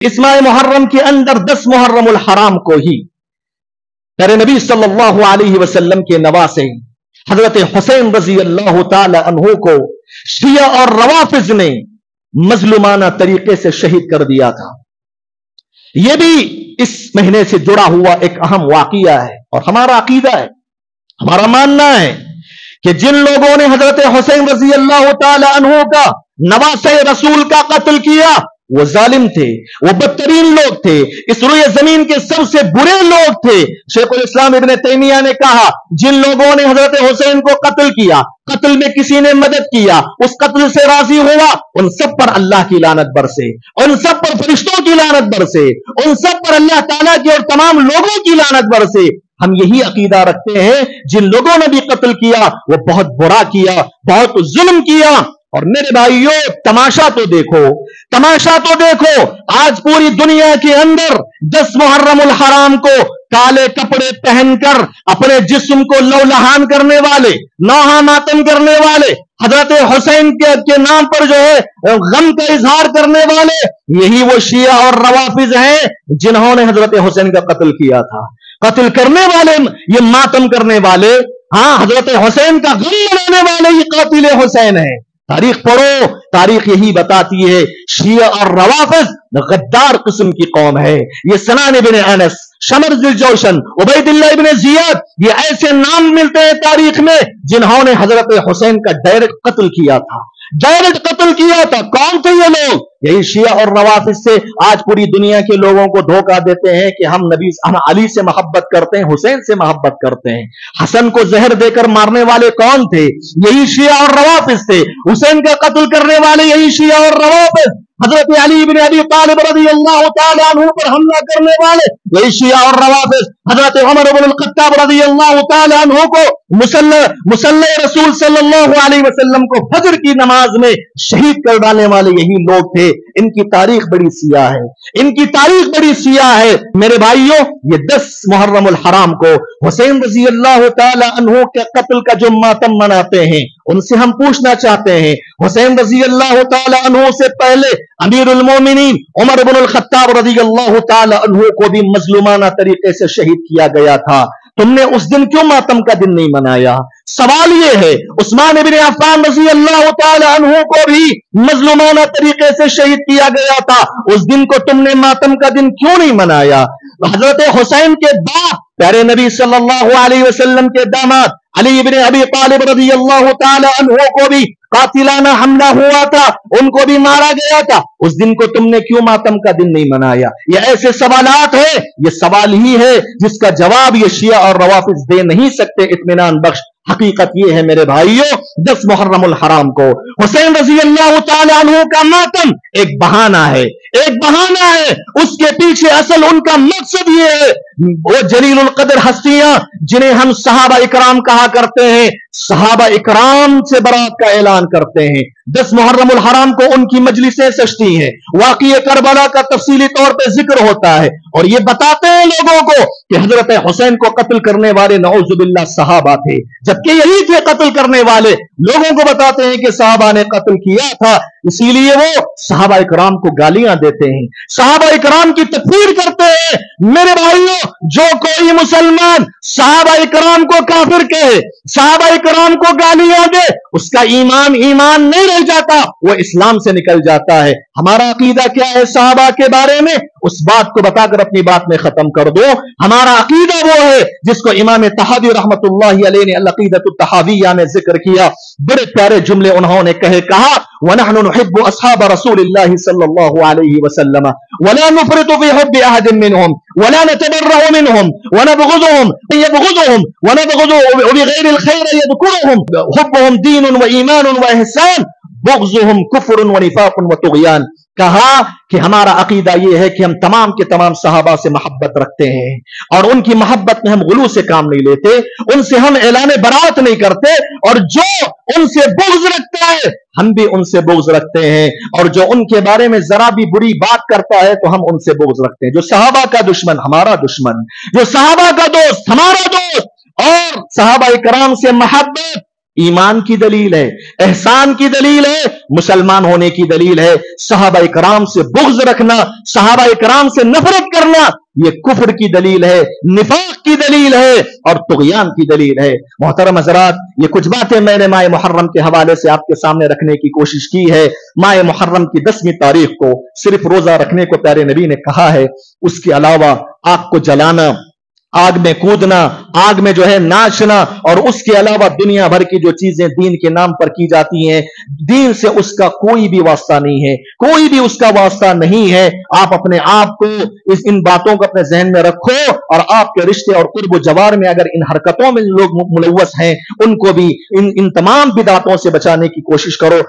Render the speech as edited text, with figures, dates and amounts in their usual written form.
اس ماہ محرم کے اندر 10 محرم الحرام کو ہی پیارے نبی صلی اللہ علیہ وسلم کے نواسے حضرت حسین رضی اللہ تعالی عنہ کو شیعہ اور روافض نے مظلومانہ طریقے سے شہید کر دیا تھا. یہ بھی اس مہینے سے جڑا ہوا ایک اہم واقعہ ہے اور ہمارا عقیدہ ہے, ہمارا ماننا ہے کہ جن لوگوں نے حضرت حسین رضی اللہ تعالی عنہ کا نواسے رسول کا قتل کیا وہ ظالم تھے, وہ بدترین لوگ تھے, اس روئے زمین کے سب سے برے لوگ تھے. شیخ الاسلام ابن تیمیہ نے کہا جن لوگوں نے حضرت حسین کو قتل کیا, قتل میں کسی نے مدد کیا, اس قتل سے راضی ہوا, ان سب پر اللہ کی لعنت برسے, ان سب پر فرشتوں کی لعنت برسے, ان سب پر اللہ تعالیٰ کی اور تمام لوگوں کی لعنت برسے. ہم یہی عقیدہ رکھتے ہیں جن لوگوں نے بھی قتل کیا وہ بہت برا کیا, بہت ظلم کیا. اور میرے بھائیوں تماشا تو دیکھو, تماشا تو دیکھو, آج پوری دنیا کے اندر 10 محرم الحرام کو کالے کپڑے پہن کر اپنے جسم کو لولہان کرنے والے, نوحہ ماتم کرنے والے, حضرت حسین کے نام پر جو ہے غم کا اظہار کرنے والے, یہی وہ شیعہ اور روافض ہیں جنہوں نے حضرت حسین کا قتل کیا تھا. قتل کرنے والے, یہ ماتم کرنے والے, ہاں حضرت حسین کا غم منانے والے یہ قاتل حسین ہیں. تاریخ پڑھو, تاریخ یہی بتاتی ہے شیعہ اور روافض غدار قسم کی قوم ہے. یہ سنان ابن انس, شمر ذی الجوشن, عبید اللہ ابن زیاد, یہ ایسے نام ملتے ہیں تاریخ میں جنہوں نے حضرت حسین کا ڈائریکٹ قتل کیا تھا, ڈائریکٹ قتل کیا تھا. کون تھے یہ لوگ؟ یہی شیعہ اور روافض سے آج پوری دنیا کے لوگوں کو دھوکہ دیتے ہیں کہ ہم علی سے محبت کرتے ہیں, حسین سے محبت کرتے ہیں. حسن کو زہر دے کر مارنے والے کون تھے؟ یہی شیعہ اور روافض تھے. حسین کا قتل کرنے والے یہی شیعہ اور روافض. حضرت علی بن ابی طالب رضی اللہ تعالی عنہ پر حملہ کرنے والے یہی شیعہ اور روافض. حضرت عمر بن الخطاب رضی اللہ تعالی عنہ کو مصلی رسول صلی اللہ علیہ وسلم کو فجر کی نماز میں شہید کر ڈالنے والے یہی لوگ تھے. ان کی تاریخ بڑی سیاہ ہے, ان کی تاریخ بڑی سیاہ ہے. میرے بھائیوں یہ 10 محرم الحرام کو حسین رضی اللہ تعالی عنہ کے قتل کا جو ماتم مناتے ہیں ان سے ہم پوچھنا چاہتے ہیں حسین رضی اللہ تعالی عنہ سے پہلے امیر المومنین عمر بن الخطاب رضی اللہ تعالی عنہ کو بھی مظلومانہ طریقے سے شہید کیا گیا تھا. تم نے اس دن کیوں ماتم کا دن نہیں منایا؟ سوال یہ ہے عثمان بن عفان رضی اللہ تعالی عنہ کو بھی مظلومانہ طریقے سے شہید کیا گیا تھا, اس دن کو تم نے ماتم کا دن کیوں نہیں منایا؟ حضرت حسین کے باپ پیارے نبی صلی اللہ علیہ وسلم کے داماد علی بن ابی طالب رضی اللہ تعالی عنہ کو بھی قاتلانہ حملہ ہوا تھا, ان کو بھی مارا گیا تھا, اس دن کو تم نے کیوں ماتم کا دن نہیں منایا؟ یہ ایسے سوالات ہیں, یہ سوال ہی ہے جس کا جواب یہ شیعہ اور روافض دے نہیں سکتے اطمینان بخش. حقیقت یہ ہے میرے بھائیوں 10 محرم الحرام کو حسین رضی اللہ تعالی عنہ کا ماتم ایک بہانہ ہے, ایک بہانہ ہے. اس کے پیچھے اصل ان کا مقصد یہ ہے وہ جلیل القدر ہستیاں جنہیں ہم صحابہ اکرام کہا کرتے ہیں, صحابہ اکرام سے برات کا اعلان کرتے ہیں. 10 محرم الحرام کو ان کی مجلسیں سجتی ہیں, واقعہ کربلا کا تفصیلی طور پہ ذکر ہوتا ہے اور یہ بتاتے ہیں لوگوں کو کہ حضرت حسین کو قتل کرنے والے نعوذ باللہ صحابہ تھے, جبکہ یہی تھے قتل کرنے والے. لوگوں کو بتاتے ہیں کہ صحابہ نے قتل کیا تھا, اسی لیے وہ صحابہ اکرام کو گالیاں دیتے ہیں, صحابہ اکرام کی تکفیر کرتے ہیں. میرے بھائیوں جو کوئی مسلمان صحابہ اکرام کو کافر کہے, صحابہ اکرام کو گالیاں دے, اس کا ایمان نہیں رہ جاتا, وہ اسلام سے نکل جاتا ہے. ہمارا عقیدہ کیا ہے صحابہ کے بارے میں, اس بات کو بتا کر اپنی بات میں ختم کر دو. ہمارا عقیدہ وہ ہے جس کو امام طحاوی رحمت اللہ علیہ نے العقیدۃ الطحاویہ میں ذکر کیا. بڑے پیارے جملے انہوں نے کہا وَنَحْنُ نُحِبُّ أَصْحَابَ رَسُولِ اللَّهِ صَلَّى اللَّهُ عَلَيْهِ وَسَلَّمَ وَلَا نُفْرِطُ فِي حُبِّ أَحَدٍ مِّنْهُمْ وَلَا نَتَبَرَّأُ مِنْهُمْ وَنَبْغِضُهُمْ يَبْغِضُهُمْ وَبِغَيْرِ الْخَيْرِ يَذْكُرُهُمْ حُبُّهُمْ دِينٌ وَإِيمَانٌ وَإِحْسَانٌ بغضهم كفر ونفاق وطغيان. کہا کہ ہمارا عقیدہ یہ ہے کہ ہم تمام کے تمام صحابہ سے محبت رکھتے ہیں اور ان کی محبت میں ہم غلو سے کام نہیں لیتے, ان سے ہم اعلان برات نہیں کرتے, اور جو ان سے بغض رکھتا ہے ہم بھی ان سے بغض رکھتے ہیں, اور جو ان کے بارے میں ذرا بھی بری بات کرتا ہے تو ہم ان سے بغض رکھتے ہیں. جو صحابہ کا دشمن ہمارا دشمن, جو صحابہ کا دوست ہمارا دوست, اور صحابہ کرام سے محبت ایمان کی دلیل ہے, احسان کی دلیل ہے, مسلمان ہونے کی دلیل ہے. صحابہ کرام سے بغض رکھنا, صحابہ کرام سے نفرت کرنا, یہ کفر کی دلیل ہے, نفاق کی دلیل ہے اور طغیان کی دلیل ہے. محترم حضرات, یہ کچھ باتیں میں نے ماہ محرم کے حوالے سے آپ کے سامنے رکھنے کی کوشش کی ہے. ماہ محرم کی 10ویں تاریخ کو صرف روزہ رکھنے کو پیارے نبی نے کہا ہے. اس کے علاوہ آگ کو جلانا, آگ میں کودنا, آگ میں جو ہے ناچنا, اور اس کے علاوہ دنیا بھر کی جو چیزیں دین کے نام پر کی جاتی ہیں, دین سے اس کا کوئی بھی واسطہ نہیں ہے, کوئی بھی اس کا واسطہ نہیں ہے. آپ اپنے آپ کو ان باتوں کو اپنے ذہن میں رکھو, اور آپ کے رشتے اور قرب و جوار میں اگر ان حرکتوں میں لوگ ملوث ہیں, ان کو بھی ان تمام بدعتوں سے بچانے کی کوشش کرو.